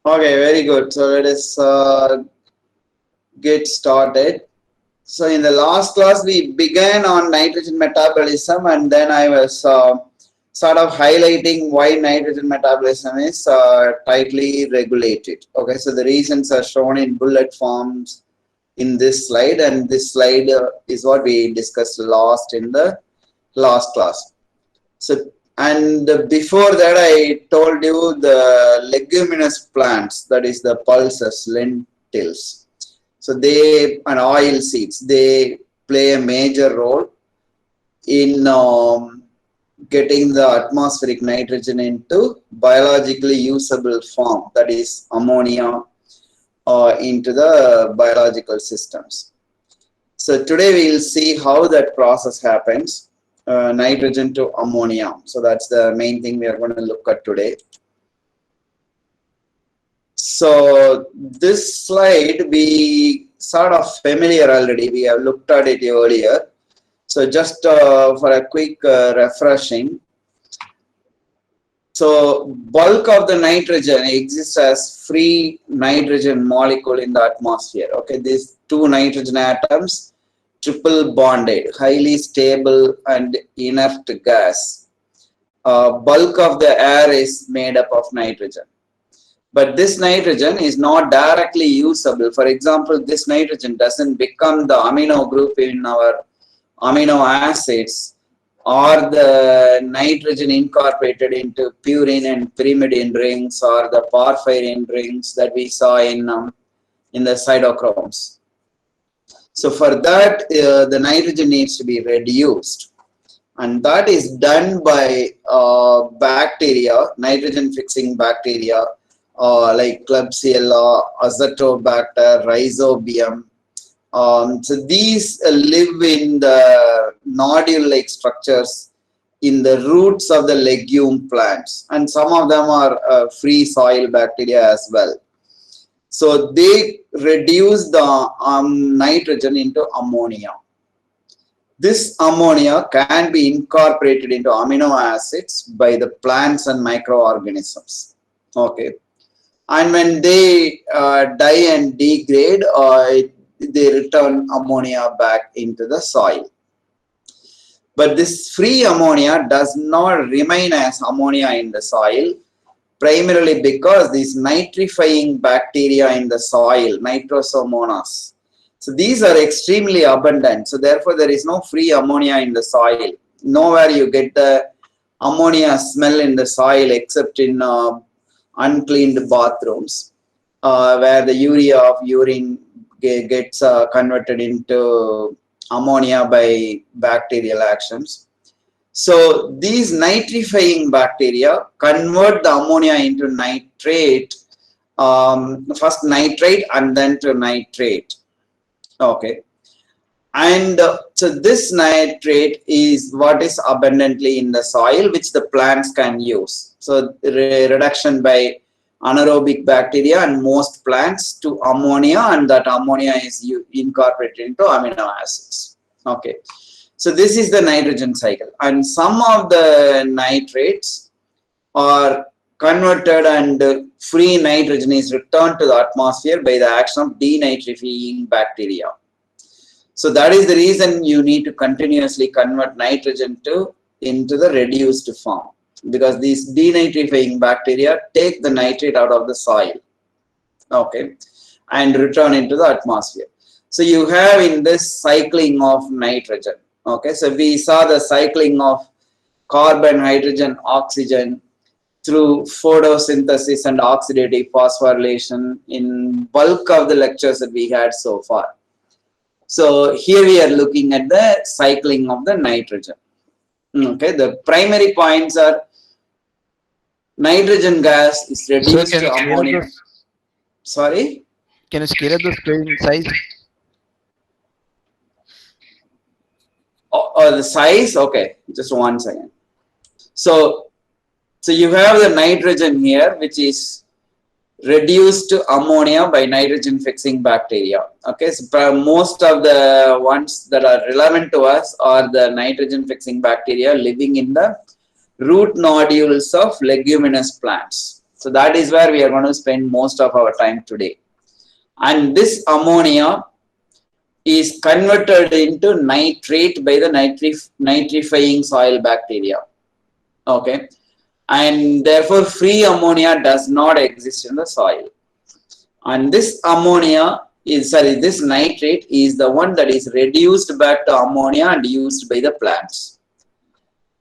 Okay, very good. So let us get started. So in the last class, we began on nitrogen metabolism, and then I was sort of highlighting why nitrogen metabolism is tightly regulated. Okay, so the reasons are shown in bullet forms in this slide, and this slide is what we discussed last in the last class. So, and before that, I told you the leguminous plants, that is the pulses, lentils. So they, and oil seeds, they play a major role in getting the atmospheric nitrogen into biologically usable form, that is ammonia, into the biological systems. So today we will see how that process happens, nitrogen to ammonia. So that's the main thing we are going to look at today. So this slide we sort of familiar already. We have looked at it earlier. So just for a quick refreshing. So bulk of the nitrogen exists as free nitrogen molecule in the atmosphere. Okay, these two nitrogen atoms, triple bonded, highly stable and inert gas. Bulk of the air is made up of nitrogen. But this nitrogen is not directly usable. For example, this nitrogen doesn't become the amino group in our amino acids, or the nitrogen incorporated into purine and pyrimidine rings, or the porphyrin rings that we saw in the cytochromes. So for that, the nitrogen needs to be reduced. And that is done by bacteria, nitrogen fixing bacteria, like Klebsiella, Azotobacter, Rhizobium. So these live in the nodule-like structures in the roots of the legume plants, and some of them are free soil bacteria as well. So they reduce the nitrogen into ammonia. This ammonia can be incorporated into amino acids by the plants and microorganisms. Okay, and when they die and degrade, they return ammonia back into the soil. But this free ammonia does not remain as ammonia in the soil, primarily because these nitrifying bacteria in the soil, nitrosomonas, so these are extremely abundant. So therefore there is no free ammonia in the soil. Nowhere you get the ammonia smell in the soil except in uncleaned bathrooms, where the urea of urine gets converted into ammonia by bacterial actions. So these nitrifying bacteria convert the ammonia into nitrate, first nitrate and then to nitrate. Okay, and so this nitrate is what is abundantly in the soil, which the plants can use. So reduction by anaerobic bacteria and most plants to ammonia, and that ammonia is incorporated into amino acids. Okay, so this is the nitrogen cycle, and some of the nitrates are converted and free nitrogen is returned to the atmosphere by the action of denitrifying bacteria. So that is the reason you need to continuously convert nitrogen into the reduced form, because these denitrifying bacteria take the nitrate out of the soil, okay, and return into the atmosphere. So you have in this cycling of nitrogen. Okay, so we saw the cycling of carbon, hydrogen, oxygen through photosynthesis and oxidative phosphorylation in bulk of the lectures that we had so far. So here we are looking at the cycling of the nitrogen. Okay, the primary points are nitrogen gas is reduced to ammonia. Sorry? Can you scale up the screen size? The size? Okay, just 1 second. So you have the nitrogen here, which is reduced to ammonia by nitrogen fixing bacteria. Okay, so most of the ones that are relevant to us are the nitrogen fixing bacteria living in the root nodules of leguminous plants. So that is where we are going to spend most of our time today. And this ammonia is converted into nitrate by the nitrifying soil bacteria. Okay. And therefore free ammonia does not exist in the soil. And this this nitrate is the one that is reduced back to ammonia and used by the plants.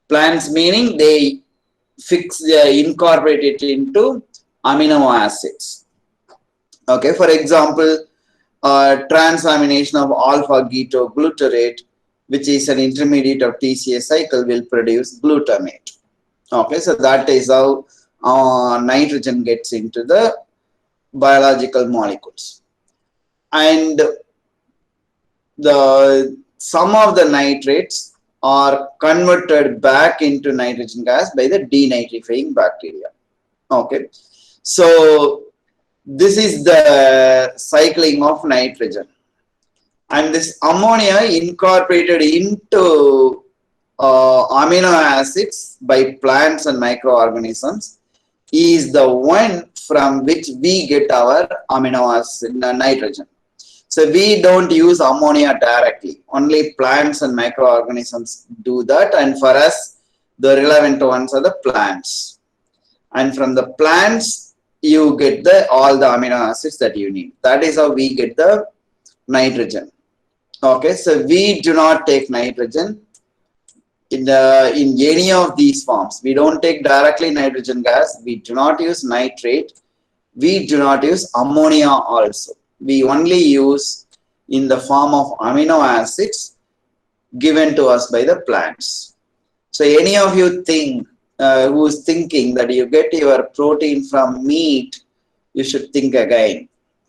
Plants meaning they incorporate it into amino acids. Okay, for example, transamination of alpha-ketoglutarate, which is an intermediate of TCA cycle, will produce glutamate. Okay, so that is how nitrogen gets into the biological molecules. And some of the nitrates are converted back into nitrogen gas by the denitrifying bacteria. Okay, so this is the cycling of nitrogen, and this ammonia incorporated into amino acids by plants and microorganisms is the one from which we get our amino acid nitrogen. So we don't use ammonia directly, only plants and microorganisms do that, and for us the relevant ones are the plants, and from the plants you get all the amino acids that you need. That is how we get the nitrogen. Okay, so we do not take nitrogen in any of these forms. We don't take directly nitrogen gas. We do not use nitrate. We do not use ammonia also. We only use in the form of amino acids given to us by the plants. So any of you think who is thinking that you get your protein from meat, you should think again.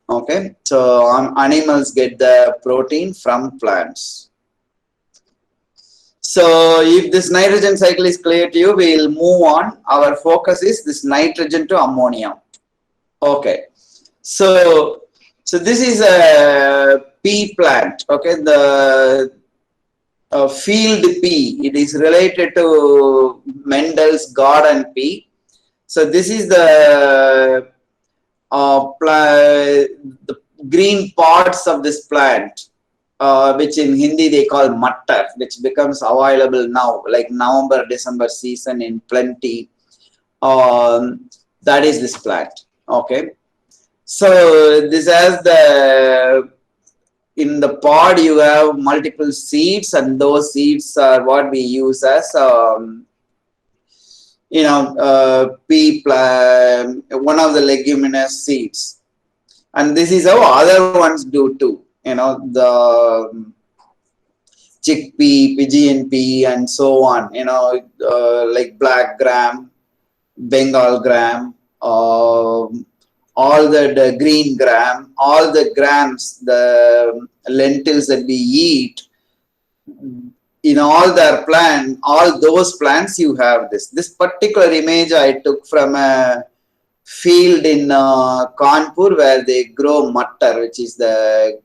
Okay, so animals get the protein from plants. So if this nitrogen cycle is clear to you, we will move on. Our focus is this nitrogen to ammonia. Okay, so this is a pea plant. Okay, the field pea. It is related to Mendel's garden pea. So this is the green parts of this plant, which in Hindi they call mattar, which becomes available now, like November, December season in plenty. That is this plant. Okay, so this has in the pod you have multiple seeds, and those seeds are what we use as pea plant, one of the leguminous seeds. And this is how other ones do too. The chickpea, pigeon pea, and so on. Like black gram, Bengal gram, all the green gram, all the grams, the lentils that we eat. In all their plant, all those plants you have this. This particular image I took from a field in Kanpur where they grow mattar, which is the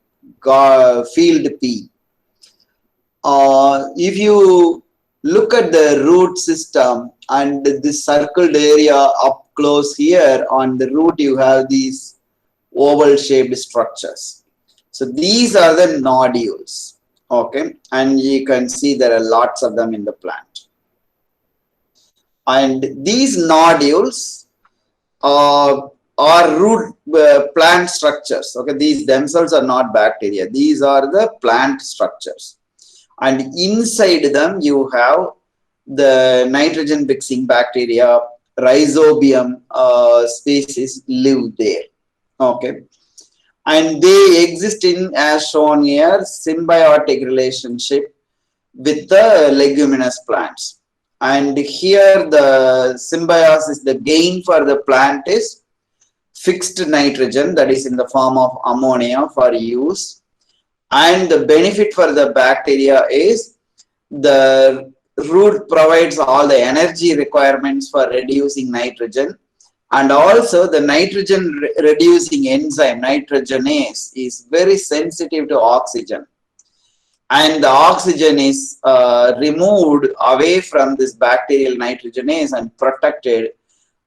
field pea. If you look at the root system and this circled area up close here, on the root you have these oval shaped structures. So these are the nodules. Okay, and you can see there are lots of them in the plant. And these nodules are root plant structures. Okay, these themselves are not bacteria. These are the plant structures. And inside them you have the nitrogen fixing bacteria, rhizobium species live there. Okay. And they exist in, as shown here, symbiotic relationship with the leguminous plants. And here the symbiosis, the gain for the plant is fixed nitrogen, that is in the form of ammonia for use. And the benefit for the bacteria is the root provides all the energy requirements for reducing nitrogen. And also the nitrogen reducing enzyme, nitrogenase, is very sensitive to oxygen. And the oxygen is removed away from this bacterial nitrogenase and protected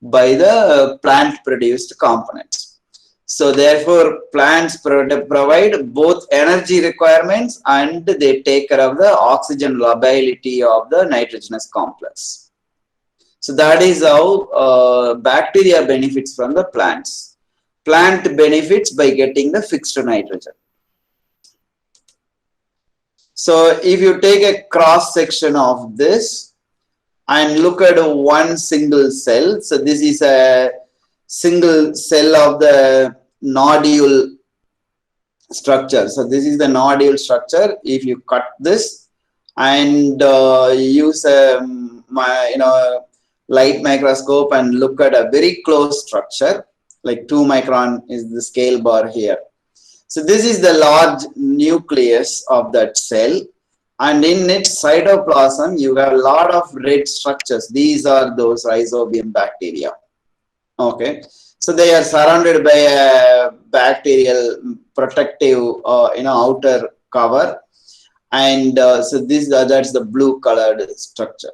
by the plant produced components. So therefore plants provide both energy requirements and they take care of the oxygen lability of the nitrogenous complex. So that is how bacteria benefits from the plants. Plant benefits by getting the fixed nitrogen. So if you take a cross section of this and look at one single cell, so this is a single cell of the nodule structure. So this is the nodule structure. If you cut this and use a light microscope and look at a very close structure, like 2 micron is the scale bar here. So this is the large nucleus of that cell, and in its cytoplasm you have a lot of red structures. These are those rhizobium bacteria. Okay, so they are surrounded by a bacterial protective outer cover, and so that's the blue colored structure.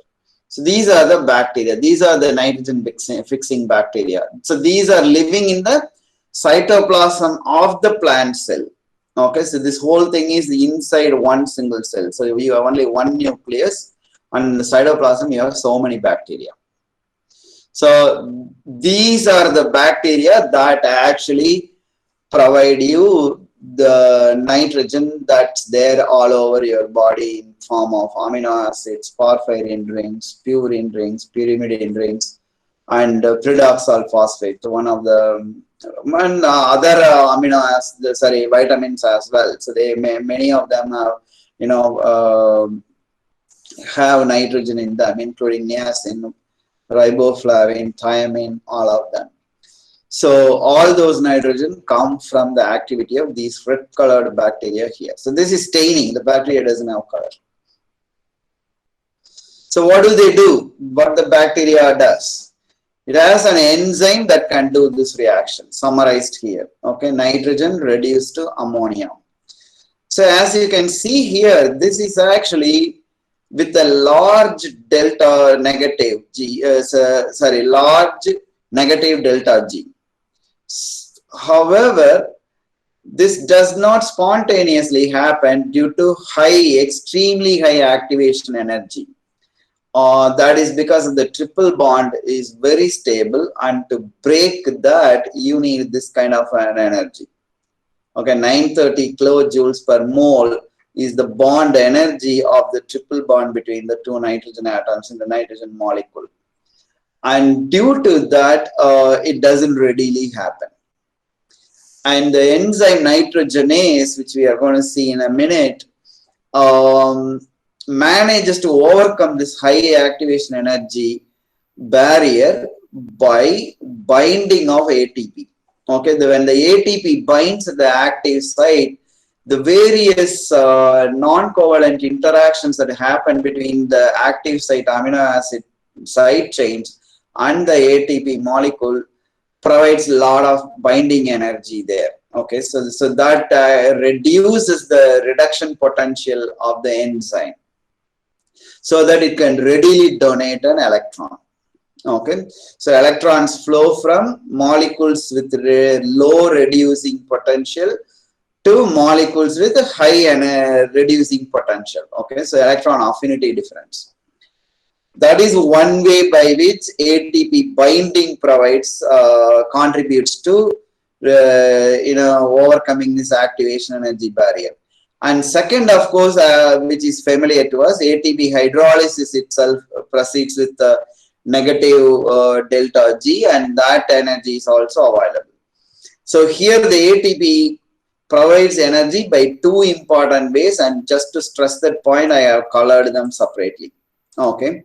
So these are the bacteria. These are the nitrogen fixing bacteria. So these are living in the cytoplasm of the plant cell. Okay, so this whole thing is inside one single cell. So you have only one nucleus, and in the cytoplasm you have so many bacteria. So these are the bacteria that actually provide you the nitrogen that's there all over your body in form of amino acids, porphyrin rings, purine rings, pyrimidine rings, and pyridoxal phosphate, one of the other amino acids, vitamins as well. So many of them have have nitrogen in them, including niacin, riboflavin, thiamine, all of them. So all those nitrogen come from the activity of these red colored bacteria here. So this is staining. The bacteria doesn't have color. So what do they do? What the bacteria does? It has an enzyme that can do this reaction, summarized here. Okay, nitrogen reduced to ammonia. So as you can see here, this is actually with a large delta negative G, large negative delta G. However, this does not spontaneously happen due to extremely high activation energy. That is because of the triple bond is very stable, and to break that you need this kind of an energy. Okay, 930 kilojoules per mole is the bond energy of the triple bond between the two nitrogen atoms in the nitrogen molecule. And due to that, it doesn't readily happen. And the enzyme nitrogenase, which we are going to see in a minute, manages to overcome this high activation energy barrier by binding of ATP. Okay, when the ATP binds the active site, the various non-covalent interactions that happen between the active site amino acid side chains and the ATP molecule provides a lot of binding energy there. Okay, so that reduces the reduction potential of the enzyme so that it can readily donate an electron. Okay, so electrons flow from molecules with low reducing potential to molecules with a high reducing potential. Okay, so electron affinity difference. That is one way by which ATP binding contributes to overcoming this activation energy barrier. And second, of course, which is familiar to us, ATP hydrolysis itself proceeds with the negative delta G, and that energy is also available. So here the ATP provides energy by two important ways, and just to stress that point, I have colored them separately. Okay,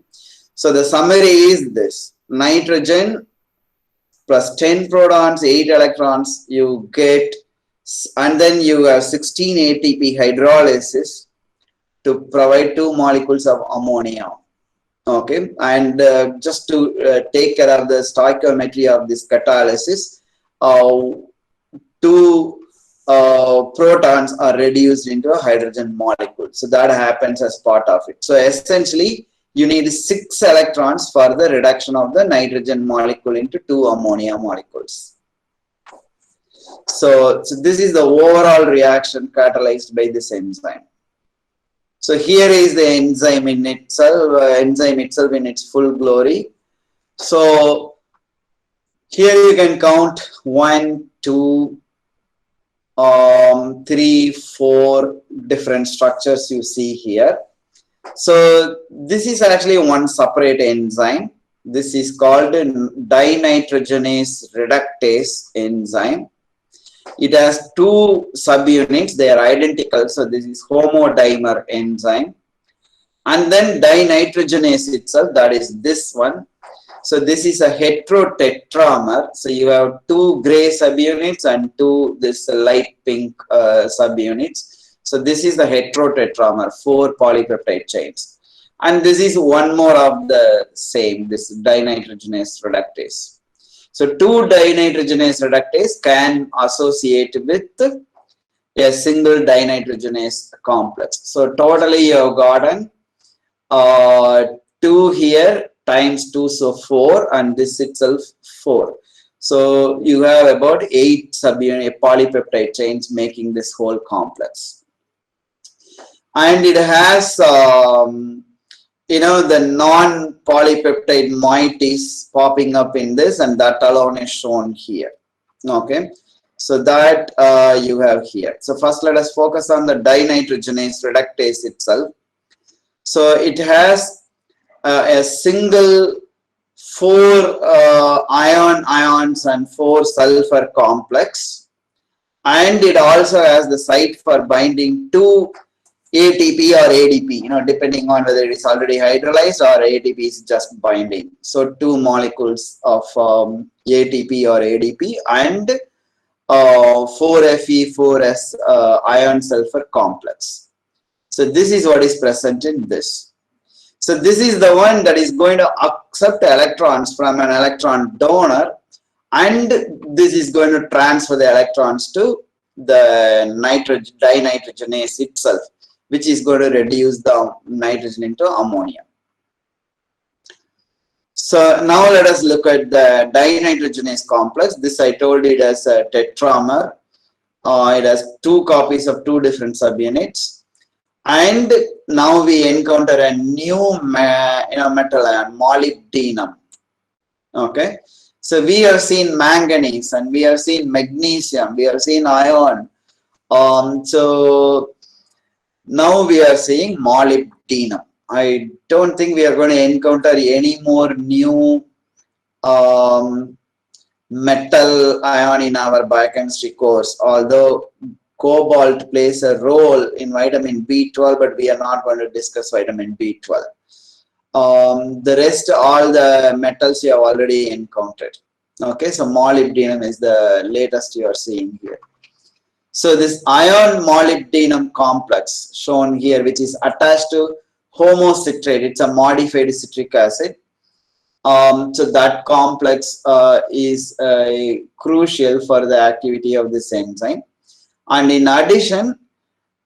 so the summary is this: nitrogen plus 10 protons, 8 electrons you get, and then you have 16 ATP hydrolysis to provide 2 molecules of ammonia. Okay, and just to take care of the stoichiometry of this catalysis, 2 protons are reduced into a hydrogen molecule. So that happens as part of it. So essentially, you need 6 electrons for the reduction of the nitrogen molecule into 2 ammonia molecules. So this is the overall reaction catalyzed by this enzyme. So here is the enzyme in itself, in its full glory. So here you can count 1, 2, 3, 4 different structures you see here. So this is actually one separate enzyme. This is called Dinitrogenase Reductase enzyme. It has 2 subunits. They are identical. So this is homodimer enzyme. And then dinitrogenase itself, that is this one. So this is a heterotetramer. So you have 2 gray subunits and 2 this light pink subunits. So this is the heterotetramer, 4 polypeptide chains. And this is one more of the same, this dinitrogenase reductase. So 2 dinitrogenase reductase can associate with a single dinitrogenase complex. So totally you have gotten 2 here times 2, so 4, and this itself 4. So you have about 8 subunit polypeptide chains making this whole complex. And it has the non-polypeptide moieties popping up in this, and that alone is shown here. Okay, so that you have here. So first let us focus on the dinitrogenase reductase itself. So it has a single 4 ions and 4 sulfur complex, and it also has the site for binding to ATP or ADP, depending on whether it is already hydrolyzed or ATP is just binding. So 2 molecules of ATP or ADP and 4Fe4S ion sulfur complex. So this is what is present in this. So this is the one that is going to accept electrons from an electron donor, and this is going to transfer the electrons to the dinitrogenase itself, which is going to reduce the nitrogen into ammonia. So now let us look at the dinitrogenase complex. This I told it as a tetramer. It has 2 copies of 2 different subunits. And now we encounter a new metal ion, molybdenum. Okay, so we have seen manganese and we have seen magnesium, we have seen iron. So now we are seeing molybdenum. I don't think we are going to encounter any more new metal ion in our biochemistry course, although cobalt plays a role in vitamin B12, but we are not going to discuss vitamin B12. The rest, all the metals you have already encountered. Okay, so molybdenum is the latest you are seeing here. So this ion molybdenum complex shown here, which is attached to homocitrate, it's a modified citric acid. So that complex is crucial for the activity of this enzyme. And in addition,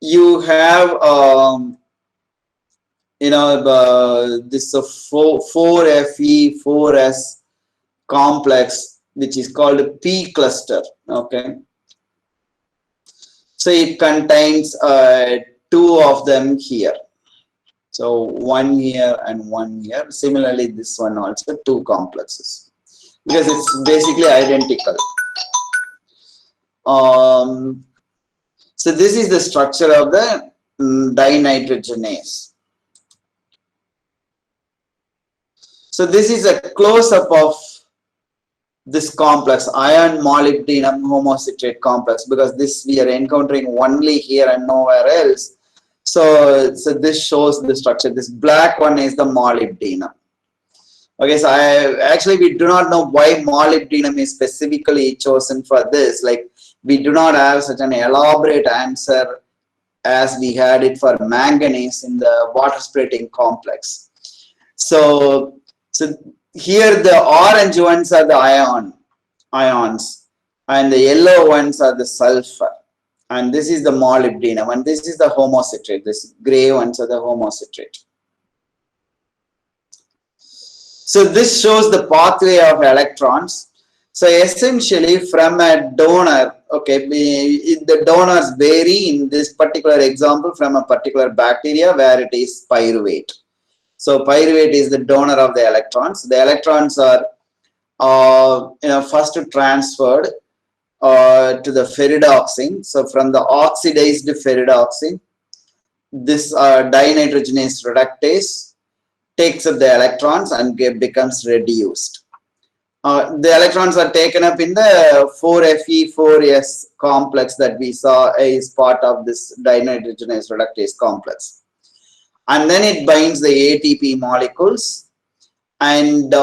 you have this 4Fe4S complex, which is called P cluster. Okay, so it contains 2 of them here. So 1 here and 1 here. Similarly, this one also 2 complexes because it's basically identical. So this is the structure of the dinitrogenase. So this is a close-up of this complex, iron molybdenum homocitrate complex, because this we are encountering only here and nowhere else. So this shows the structure. This black one is the molybdenum. Okay, so we do not know why molybdenum is specifically chosen for this. Like, we do not have such an elaborate answer as we had it for manganese in the water splitting complex. So here the orange ones are the ions, and the yellow ones are the sulfur, and this is the molybdenum, and this is the homocitrate. This gray ones are the homocitrate. So this shows the pathway of electrons. So essentially from a donor, okay, the donors vary in this particular example from a particular bacteria where it is pyruvate. So pyruvate is the donor of the electrons. The electrons are first transferred to the ferridoxine. So from the oxidized ferridoxine, this dinitrogenase reductase takes up the electrons and becomes reduced. The electrons are taken up in the 4Fe4S complex that we saw is part of this dinitrogenase reductase complex. And then it binds the ATP molecules and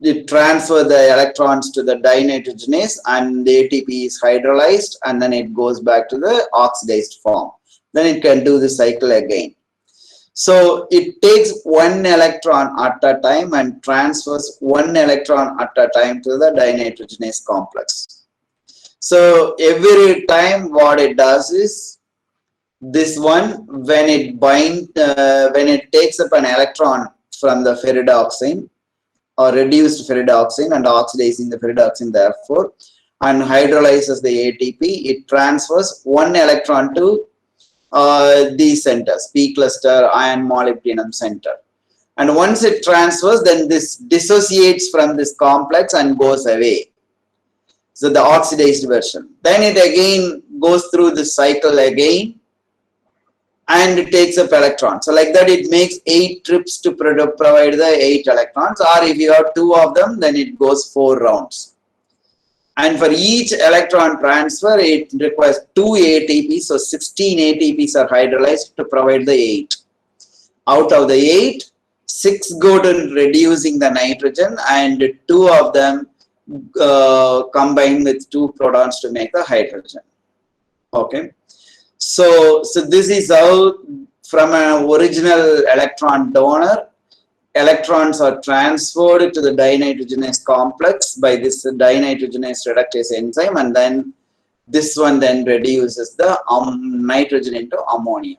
it transfers the electrons to the dinitrogenase, and the ATP is hydrolyzed, and then it goes back to the oxidized form. Then it can do the cycle again. So it takes one electron at a time and transfers one electron at a time to the dinitrogenase complex. So every time what it does is, this one, when it takes up an electron from the ferridoxine or reduced ferridoxine and oxidizing the ferridoxine therefore, and hydrolyzes the ATP, it transfers one electron to these centers, P cluster, iron molybdenum center. And once it transfers, then this dissociates from this complex and goes away. So the oxidized version. Then it again goes through the cycle again and it takes up electrons. So like that it makes 8 trips to provide the 8 electrons, or if you have 2 of them, then it goes 4 rounds. And for each electron transfer, it requires 2 ATPs, so 16 ATPs are hydrolyzed to provide the 8. Out of the 8, 6 go to reducing the nitrogen, and 2 of them combine with 2 protons to make the hydrogen. Okay, so this is how from an original electron donor, electrons are transferred to the dinitrogenase complex by this dinitrogenase reductase enzyme, and then this one then reduces the nitrogen into ammonia.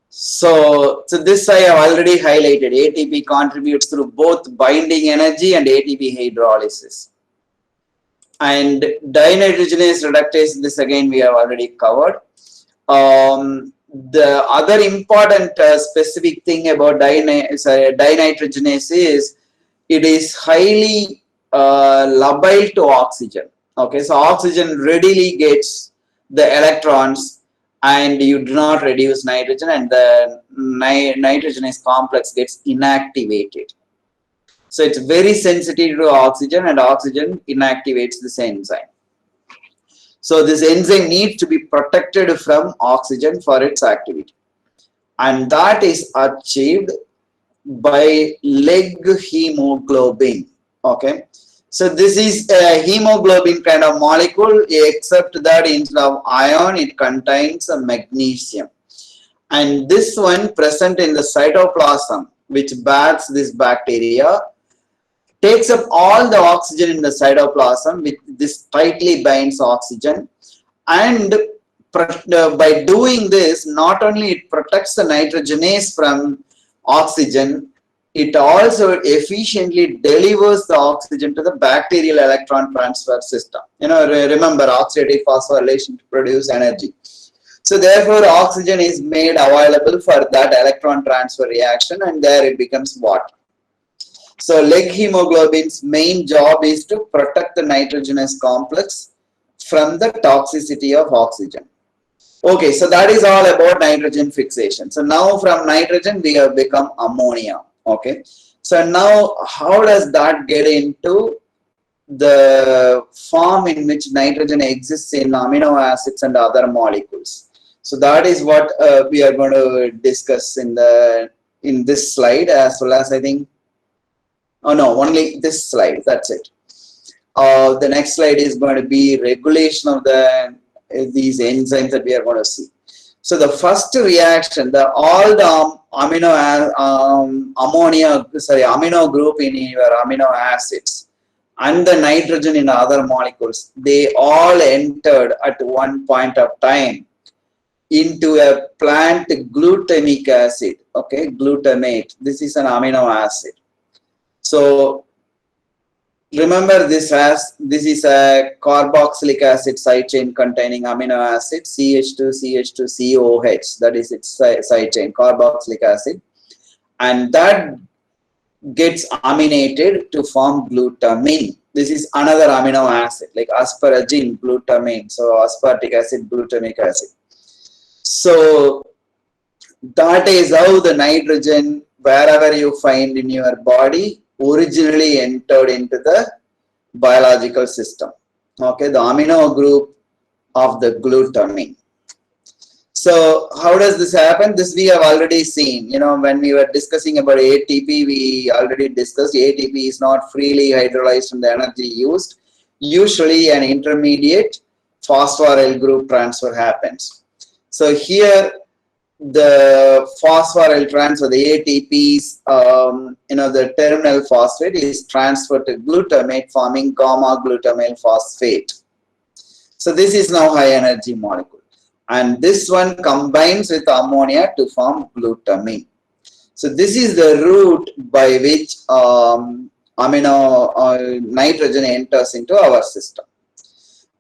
So this I have already highlighted. ATP contributes through both binding energy and ATP hydrolysis. And dinitrogenase reductase, this again we have already covered. The other important specific thing about dinitrogenase is it is highly labile to oxygen. Okay, so oxygen readily gets the electrons and you do not reduce nitrogen, and the nitrogenase complex gets inactivated. So it's very sensitive to oxygen, and oxygen inactivates this enzyme. So this enzyme needs to be protected from oxygen for its activity, and that is achieved by leg hemoglobin. Okay, so this is a hemoglobin kind of molecule, except that instead of iron it contains a magnesium, and this one present in the cytoplasm, which bags this bacteria, takes up all the oxygen in the cytoplasm, with this tightly binds oxygen, and by doing this, not only it protects the nitrogenase from oxygen, it also efficiently delivers the oxygen to the bacterial electron transfer system. Remember oxidative phosphorylation to produce energy. So therefore oxygen is made available for that electron transfer reaction, and there it becomes water. So leg hemoglobin's main job is to protect the nitrogenase complex from the toxicity of oxygen. Okay, so that is all about nitrogen fixation. So now from nitrogen we have become ammonia. Okay, so now how does that get into the form in which nitrogen exists in amino acids and other molecules? So that is what we are going to discuss in this slide, as well as I think, oh no, only this slide, that's it. The next slide is going to be regulation of these enzymes that we are going to see. So the first reaction, all the amino group in your amino acids and the nitrogen in other molecules, they all entered at one point of time into a plant glutamic acid. Okay, glutamate. This is an amino acid. So remember this is a carboxylic acid side chain containing amino acid CH2CH2COH. That is its side chain, carboxylic acid, and that gets aminated to form glutamine. This is another amino acid like asparagine, glutamine. So aspartic acid, glutamic acid. So that is how the nitrogen, wherever you find in your body, originally entered into the biological system. Okay, the amino group of the glutamine. So how does this happen? This we have already seen. You know, when we were discussing about ATP, we already discussed ATP is not freely hydrolyzed from the energy used. Usually an intermediate phosphoryl group transfer happens. So here the phosphoryl transfer, the ATP's, the terminal phosphate is transferred to glutamate, forming gamma glutamyl phosphate. So this is now high energy molecule, and this one combines with ammonia to form glutamine. So this is the route by which nitrogen enters into our system.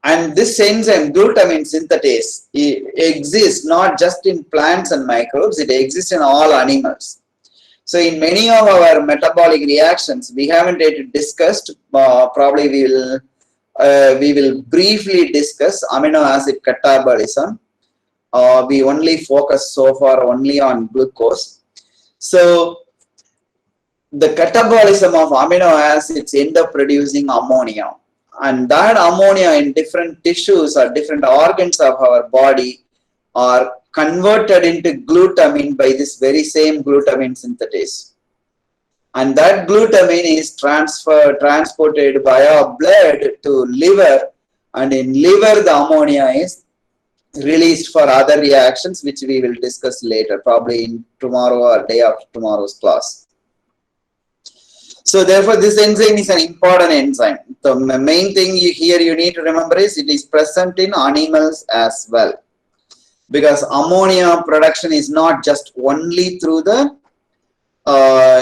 And this enzyme, glutamate synthetase, exists not just in plants and microbes, it exists in all animals. So in many of our metabolic reactions, we haven't yet discussed, probably we will briefly discuss amino acid catabolism. We only focus so far only on glucose. So the catabolism of amino acids end up producing ammonia. And that ammonia in different tissues or different organs of our body are converted into glutamine by this very same glutamine synthetase. And that glutamine is transported via blood to liver, and in liver the ammonia is released for other reactions, which we will discuss later, probably in tomorrow or day after tomorrow's class. So therefore, this enzyme is an important enzyme. The main thing you need to remember is it is present in animals as well, because ammonia production is not just only through the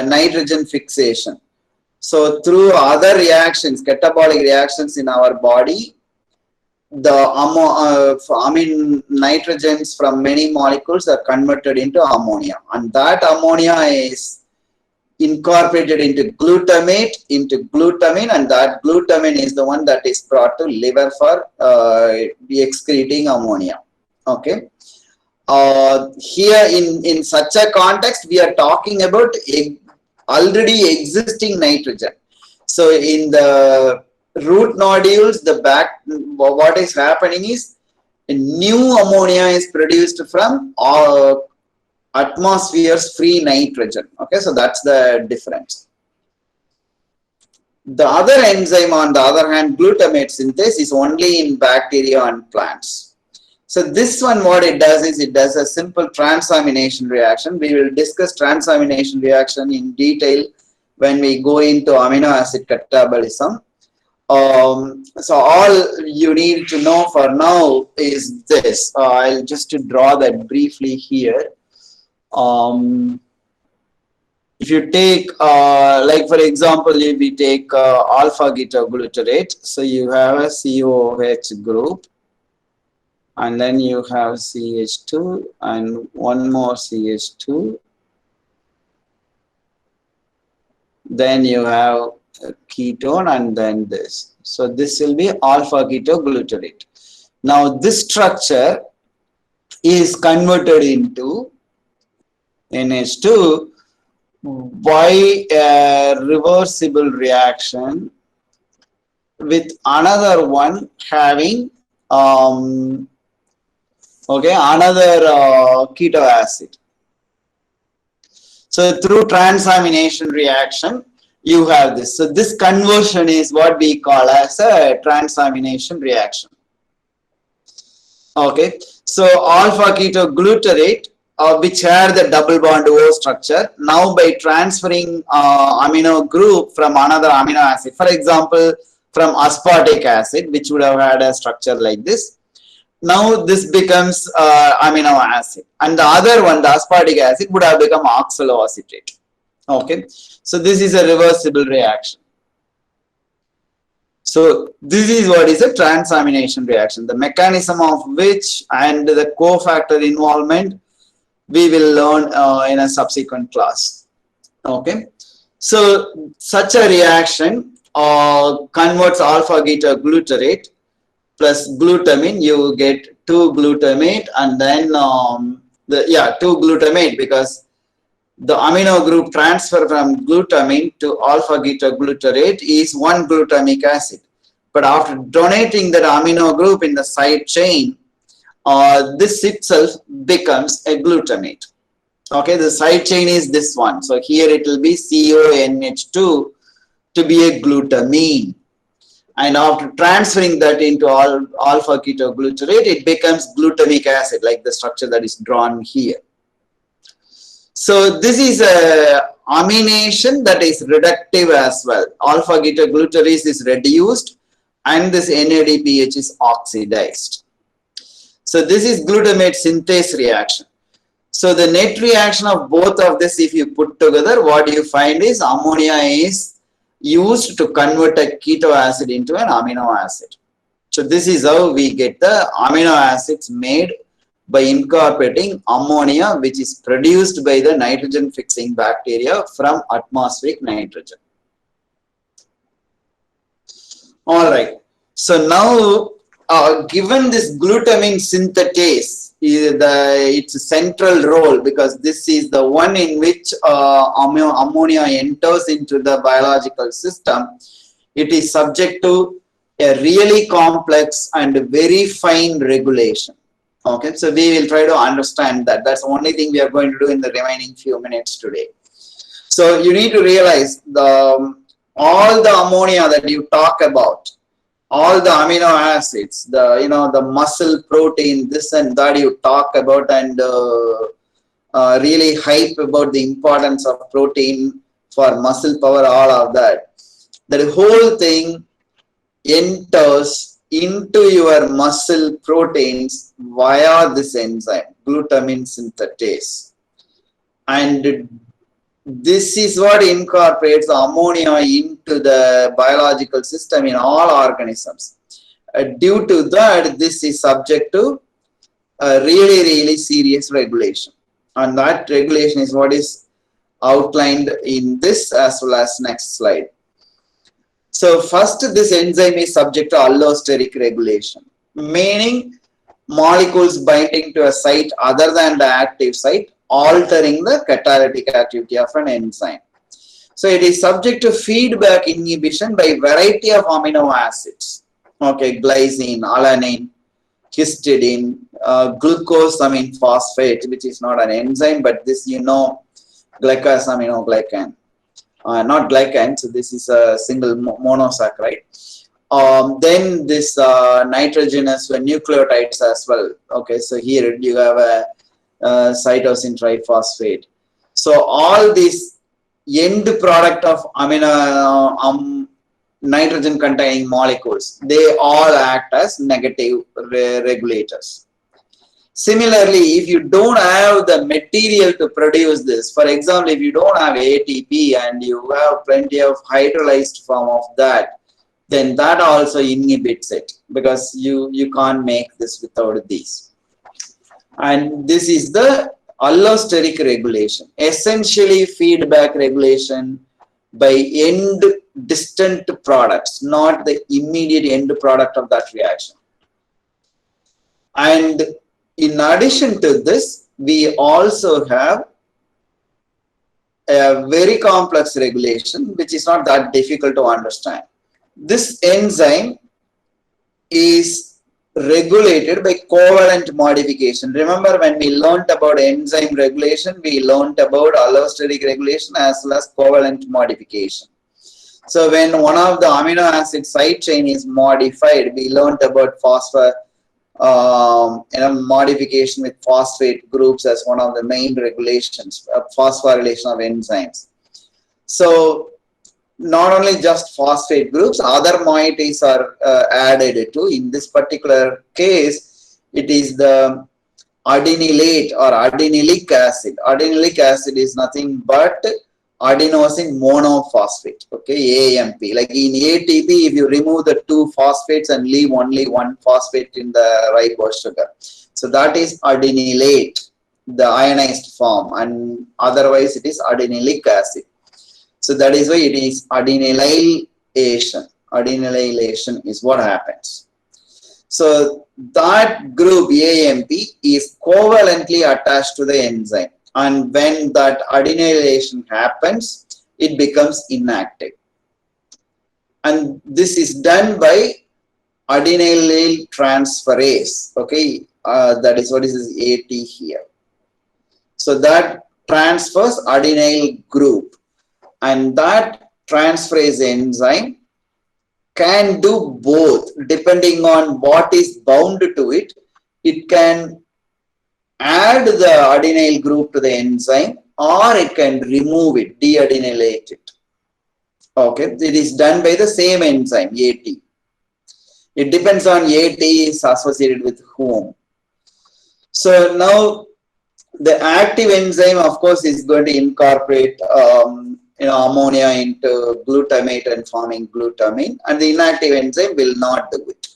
nitrogen fixation. So through other reactions, catabolic reactions in our body, the nitrogens from many molecules are converted into ammonia, and that ammonia is incorporated into glutamate, into glutamine, and that glutamine is the one that is brought to liver for excreting ammonia. Okay. Here in such a context, we are talking about already existing nitrogen. So in the root nodules, what is happening is a new ammonia is produced from atmosphere's free nitrogen. Okay, so that's the difference. The other enzyme, on the other hand, glutamate synthase, is only in bacteria and plants. So this one, what it does is it does a simple transamination reaction. We will discuss transamination reaction in detail when we go into amino acid catabolism. So all you need to know for now is this. I'll just draw that briefly here. If you take, like for example, if we take alpha-ketoglutarate, so you have a COOH group, and then you have CH2 and one more CH2. Then you have a ketone and then this. So this will be alpha-ketoglutarate. Now this structure is converted into NH2 by a reversible reaction with another one having another keto acid. So through transamination reaction, you have this. So this conversion is what we call as a transamination reaction. Okay, so alpha-ketoglutarate, which had the double bond O structure, now by transferring amino group from another amino acid, for example, from aspartic acid, which would have had a structure like this, Now this becomes amino acid, and the other one, the aspartic acid, would have become oxaloacetate. Okay, so this is a reversible reaction. So this is what is a transamination reaction, the mechanism of which and the cofactor involvement we will learn in a subsequent class. Okay, so such a reaction converts alpha ketoglutarate plus glutamine. You get 2-glutamate, and then 2-glutamate, because the amino group transfer from glutamine to alpha ketoglutarate is 1-glutamic acid. But after donating that amino group in the side chain, this itself becomes a glutamate. Okay, the side chain is this one. So here it will be CONH2 to be a glutamine. And after transferring that into alpha ketoglutarate, it becomes glutamic acid, like the structure that is drawn here. So this is a amination that is reductive as well. Alpha ketoglutarase is reduced and this NADPH is oxidized. So this is glutamate synthase reaction. So the net reaction of both of this, if you put together, what you find is ammonia is used to convert a keto acid into an amino acid. So this is how we get the amino acids made by incorporating ammonia, which is produced by the nitrogen fixing bacteria from atmospheric nitrogen. All right. So now, given this glutamine synthetase, its central role, because this is the one in which ammonia enters into the biological system, it is subject to a really complex and very fine regulation. Okay, so we will try to understand that. That's the only thing we are going to do in the remaining few minutes today. So you need to realize all the ammonia that you talk about, all the amino acids, the muscle protein, this and that you talk about, and really hype about the importance of protein for muscle power, all of that. The whole thing enters into your muscle proteins via this enzyme, glutamine synthetase. And this is what incorporates ammonia into the biological system in all organisms. Due to that, this is subject to a really, really serious regulation. And that regulation is what is outlined in this as well as next slide. So first, this enzyme is subject to allosteric regulation, meaning molecules binding to a site other than the active site, altering the catalytic activity of an enzyme. So it is subject to feedback inhibition by variety of amino acids. Okay, glycine, alanine, histidine, glucosamine phosphate, which is not an enzyme, but this glycosaminoglycan. Not glycan, so this is a single monosaccharide. Then this nitrogenous nucleotides as well. Okay, so here you have a cytosine triphosphate. So all these end product of nitrogen containing molecules, they all act as negative regulators. Similarly, if you don't have the material to produce this, for example, if you don't have ATP and you have plenty of hydrolyzed form of that, then that also inhibits it, because you can't make this without these. And this is the allosteric regulation, essentially feedback regulation by end distant products, not the immediate end product of that reaction. And in addition to this, we also have a very complex regulation, which is not that difficult to understand. This enzyme is regulated by covalent modification. Remember, when we learned about enzyme regulation, we learned about allosteric regulation as well as covalent modification. So when one of the amino acid side chain is modified, we learned about modification with phosphate groups as one of the main regulations, phosphorylation of enzymes. So not only just phosphate groups, other moieties are added to. In this particular case, it is the adenylate or adenylic acid. Adenylic acid is nothing but adenosine monophosphate, okay, AMP. Like in ATP, if you remove the two phosphates and leave only one phosphate in the ribose sugar, so that is adenylate, the ionized form, and otherwise it is adenylic acid. So that is why it is adenylylation. Adenylylation is what happens. So that group AMP is covalently attached to the enzyme, and when that adenylation happens, it becomes inactive. And this is done by Adenylyl Transferase. Okay, that is what is this AT here. So that transfers adenyl group, and that transferase enzyme can do both depending on what is bound to it. It can add the adenyl group to the enzyme, or it can remove it, deadenylate it. Okay, it is done by the same enzyme AT. It depends on AT is associated with whom. So now the active enzyme, of course, is going to incorporate ammonia into glutamate and forming glutamine, and the inactive enzyme will not do it.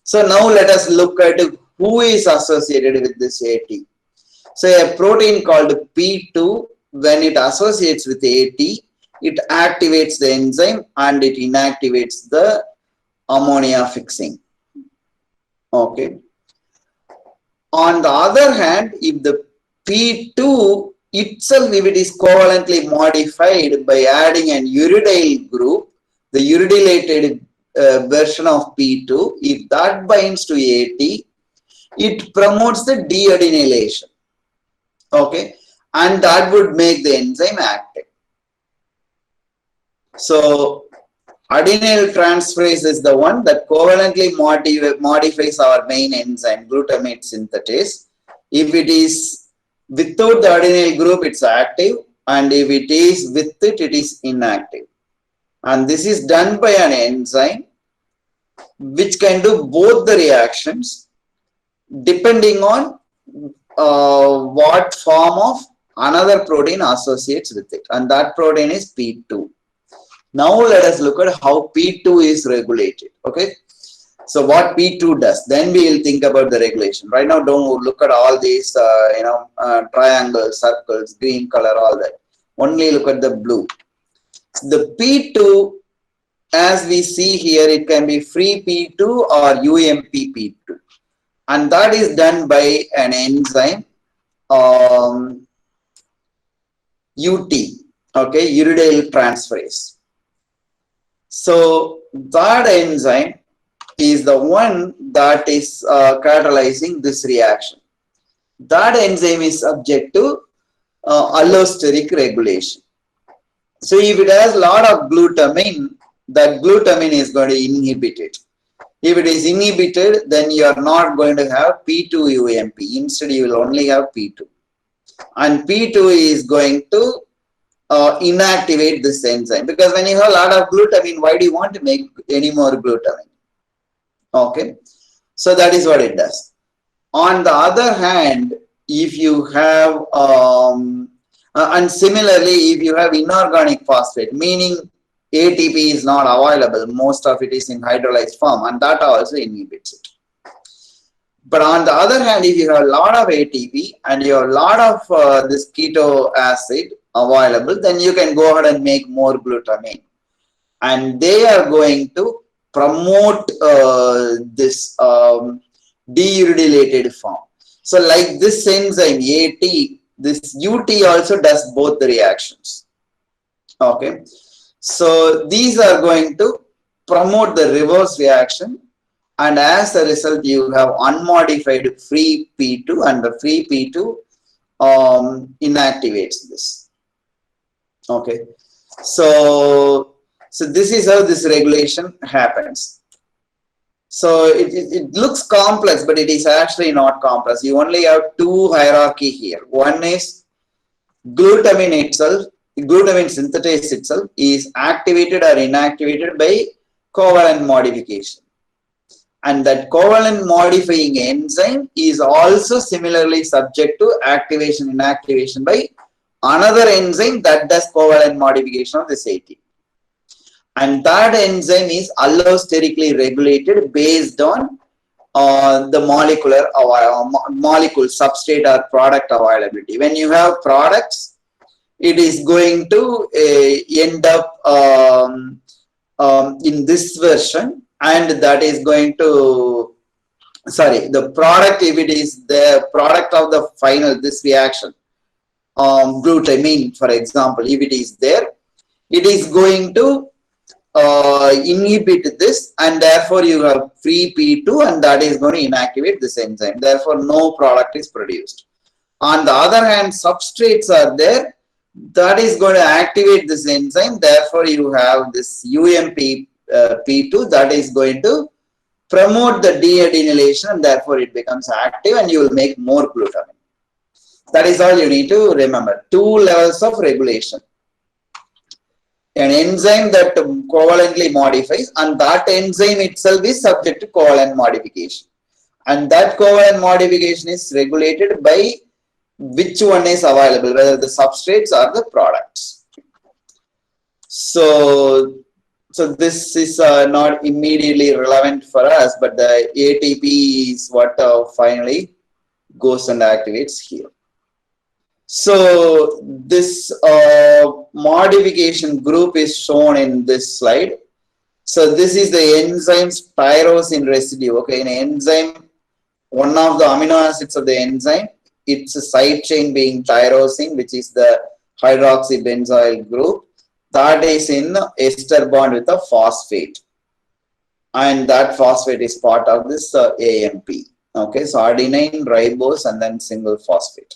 So now let us look at who is associated with this AT. So a protein called P2, when it associates with AT, it activates the enzyme and it inactivates the ammonia fixing. Okay. On the other hand, if the P2 itself, if it is covalently modified by adding an uridyl group, the uridylated version of P2, if that binds to AT, it promotes the deadenylation. Okay, and that would make the enzyme active. So adenyl transferase is the one that covalently modifies our main enzyme, glutamate synthetase. If it is without the adenyl group, it's active, and if it is with it, it is inactive. And this is done by an enzyme which can do both the reactions depending on what form of another protein associates with it, and that protein is P2. Now let us look at how P2 is regulated. Okay, so what P2 does, then we will think about the regulation. Right now, don't look at all these triangles, circles, green color, all that. Only look at the blue. The P2, as we see here, it can be free P2 or UMP P2, and that is done by an enzyme UT, okay, uridyl transferase. So that enzyme is the one that is catalyzing this reaction. That enzyme is subject to allosteric regulation. So if it has a lot of glutamine, that glutamine is going to inhibit it. If it is inhibited, then you are not going to have P2 UMP. Instead, you will only have P2. And P2 is going to inactivate this enzyme, because when you have a lot of glutamine, why do you want to make any more glutamine? Okay, so that is what it does. On the other hand, if you have and similarly, if you have inorganic phosphate, meaning ATP is not available, most of it is in hydrolyzed form, and that also inhibits it. But on the other hand, if you have a lot of ATP and you have a lot of this keto acid available, then you can go ahead and make more glutamine, and they are going to promote this deuridylated form. So like this enzyme AT, this UT also does both the reactions. Okay, so these are going to promote the reverse reaction, and as a result you have unmodified free P2, and the free P2 inactivates this. Okay, so this is how this regulation happens. So it looks complex, but it is actually not complex. You only have two hierarchy here. One is glutamine itself, glutamine synthetase itself is activated or inactivated by covalent modification. And that covalent modifying enzyme is also similarly subject to activation inactivation by another enzyme that does covalent modification of this ATP. And that enzyme is allosterically regulated based on the molecule substrate or product availability. When you have products, it is going to end up in this version, and that is going to, sorry, the product, if it is the product of the final, this reaction, glutamine, for example, if it is there, it is going to inhibit this, and therefore you have free P2, and that is going to inactivate this enzyme. Therefore, no product is produced. On the other hand, substrates are there, that is going to activate this enzyme. Therefore, you have this UMP P2 that is going to promote the de-adenylation, and therefore it becomes active, and you will make more glutamine. That is all you need to remember. Two levels of regulation. An enzyme that covalently modifies, and that enzyme itself is subject to covalent modification. And that covalent modification is regulated by which one is available, whether the substrates or the products. So this is not immediately relevant for us, but the ATP is what finally goes and activates here. So this modification group is shown in this slide. So this is the enzyme's tyrosine residue. Okay, in an enzyme, one of the amino acids of the enzyme, it's a side chain being tyrosine, which is the hydroxybenzoyl group. That is in ester bond with a phosphate. And that phosphate is part of this AMP. Okay, so adenine, ribose, and then single phosphate.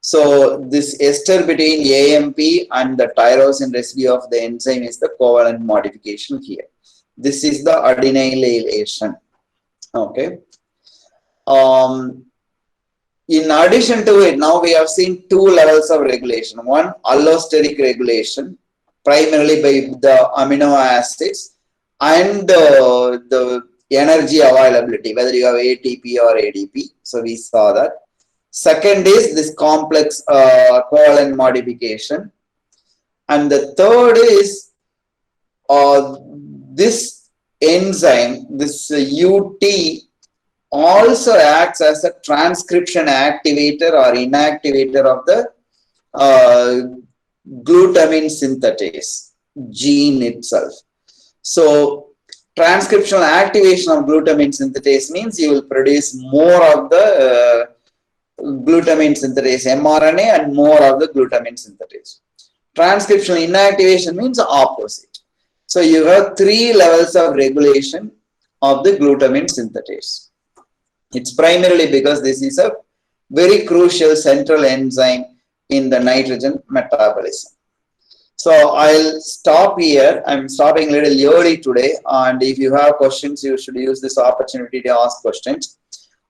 So this ester between AMP and the tyrosine residue of the enzyme is the covalent modification here. This is the adenylylation. Okay. In addition to it, now we have seen two levels of regulation. One, allosteric regulation, primarily by the amino acids, and the energy availability, whether you have ATP or ADP. So we saw that. Second is this complex covalent modification. And the third is this enzyme, this UT, also acts as a transcription activator or inactivator of the glutamate synthase gene itself. So transcriptional activation of glutamate synthase means you will produce more of the glutamate synthase mRNA and more of the glutamate synthase. Transcriptional inactivation means the opposite. So you have three levels of regulation of the glutamate synthase. It's primarily because this is a very crucial central enzyme in the nitrogen metabolism. So I'll stop here. I'm stopping a little early today, and if you have questions, you should use this opportunity to ask questions.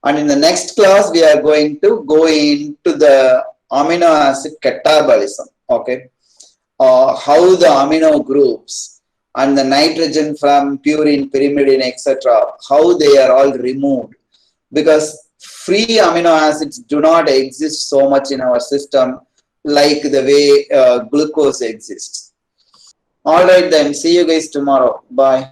And in the next class, we are going to go into the amino acid catabolism. Okay, how the amino groups and the nitrogen from purine, pyrimidine, etc., how they are all removed. Because free amino acids do not exist so much in our system like the way glucose exists. All right then, see you guys tomorrow. Bye.